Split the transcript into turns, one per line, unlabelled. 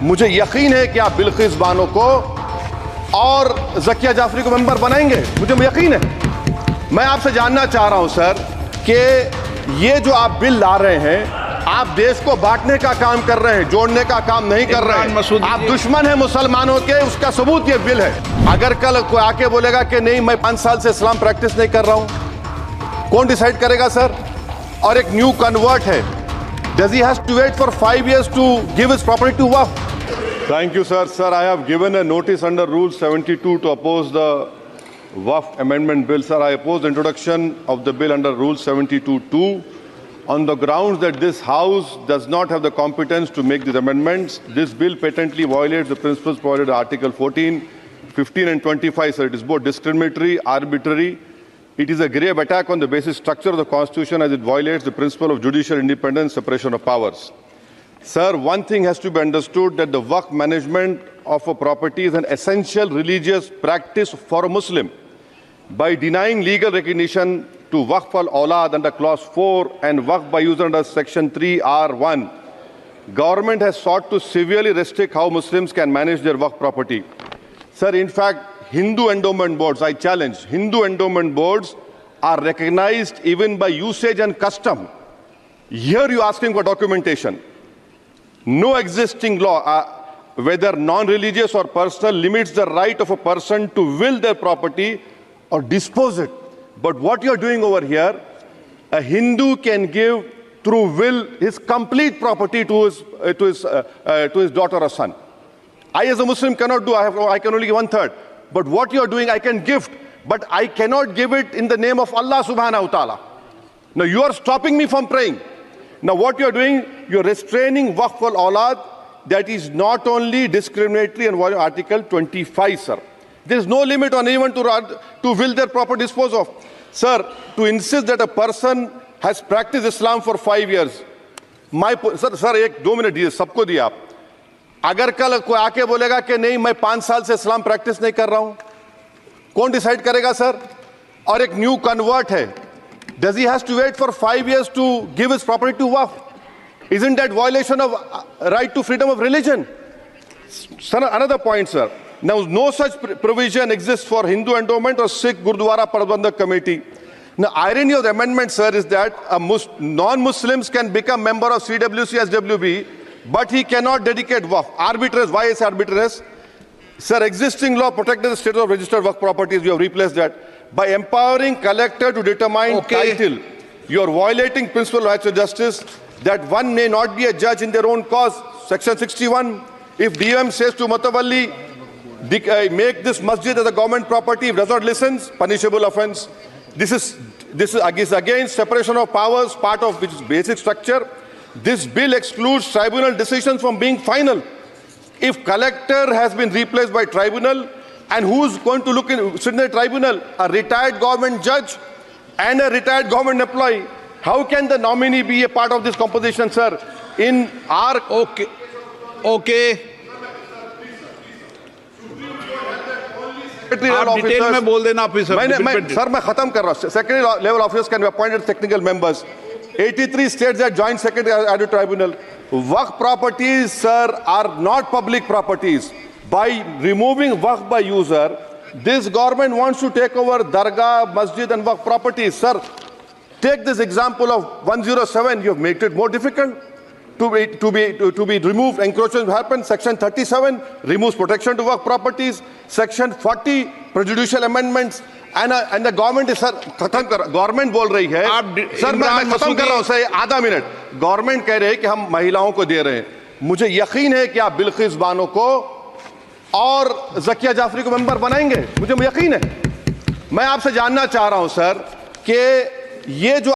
मुझे यकीन है कि आप बिल्किस बानो को और ज़किया जाफरी को मेंबर बनाएंगे, मुझे यकीन है। मैं आपसे जानना चाह रहा हूं सर कि ये जो आप बिल ला रहे हैं, आप देश को बांटने का काम कर रहे हैं, जोड़ने का काम नहीं कर रहे हैं। आप दुश्मन हैं मुसलमानों के, उसका सबूत ये बिल है। अगर कल कोई आके बोलेगा कि नहीं मैं 5 साल से इस्लाम प्रैक्टिस नहीं कर रहा हूं, कौन डिसाइड करेगा सर? और एक न्यू कन्वर्ट है, does he has to wait for 5 years to give his property to waqf? Thank you, sir. Sir, I have given a notice under Rule 72 to oppose the Waqf Amendment Bill. Sir, I oppose the introduction of the bill under Rule 72(2) on the grounds that this House does not have the competence to make these amendments. This bill patently violates the principles provided in Article 14, 15 and 25. Sir, it is both discriminatory, arbitrary. It is a grave attack on the basic structure of the Constitution as it violates the principle of judicial independence, separation of powers. Sir, one thing has to be understood, that the Waqf management of a property is an essential religious practice for a Muslim. By denying legal recognition to Waqf al-Awlad under Clause 4 and Waqf by user under Section 3(r)(1), government has sought to severely restrict how Muslims can manage their Waqf property. Sir, in fact, Hindu endowment boards, I challenge, Hindu endowment boards are recognized even by usage and custom. Here you are asking for documentation. No existing law, whether non-religious or personal, limits the right of a person to will their property or dispose it. But what you are doing over here, a Hindu can give through will his complete property to his daughter or son. I as a Muslim cannot do, I can only give 1/3. But what you are doing, I can gift, but I cannot give it in the name of Allah subhanahu wa ta'ala. Now you are stopping me from praying. Now what you are doing, you are restraining Waqf al-Awlad. That is not only discriminatory and violating Article 25, sir. There is no limit on anyone to will their property dispose of. Sir, to insist that a person has practiced Islam for 5 years, sir, 1-2 minute दिए, सबको दिए आप। अगर कल कोई आके बोलेगा कि नहीं मैं 5 साल से इस्लाम प्रैक्टिस नहीं कर रहा हूं, कौन डिसाइड करेगा सर? और एक न्यू कन्वर्ट है, does he has to wait for 5 years to give his property to waqf? Isn't that violation of right to freedom of religion? Sir, another point, sir. Now, no such provision exists for Hindu endowment or Sikh Gurdwara Prabandhak Committee. Now, irony of the amendment, sir, is that non-Muslims can become member of CWC, SWB, but he cannot dedicate waqf. Arbitrary. Why is arbitrary? Sir, existing law protected the status of registered waqf properties. You have replaced that. By empowering collector to determine title, you are violating principle of right to justice, that one may not be a judge in their own cause. Section 61. If DOM says to Mutawalli, make this masjid as a government property, if does not listen, punishable offense. This is against separation of powers, part of which is basic structure. This bill excludes tribunal decisions from being final. If collector has been replaced by tribunal, and who's going to sit in the tribunal? A retired government judge and a retired government employee. How can the nominee be a part of this composition, sir? In our...
Okay. आप detail में बोल देना officer.
Sir मैं खत्म कर रहा हूं। Secretary level officers can be appointed technical members. 83 states that joint secretary added tribunal. Waqf properties, sir, are not public properties. By removing waqf by user, this government wants to take over dargah, masjid and waqf properties. Sir, take this example of 107. You have made it more difficult to be removed. Encroachment happens. Section 37 removes protection to waqf properties. Section 40 prejudicial amendments. And the government is, sir, खत्म कर, government बोल रही है, sir मैं खत्म कर रहा हूं सर, आधा मिनट। गवर्नमेंट कह रहे हैं कि हम महिलाओं को दे रहे हैं। मुझे यकीन है कि आप बिल्किस बानो को और ज़किया जाफरी को मेंबर बनाएंगे, मुझे यकीन है। मैं आपसे जानना चाह रहा हूं सर कि ये जो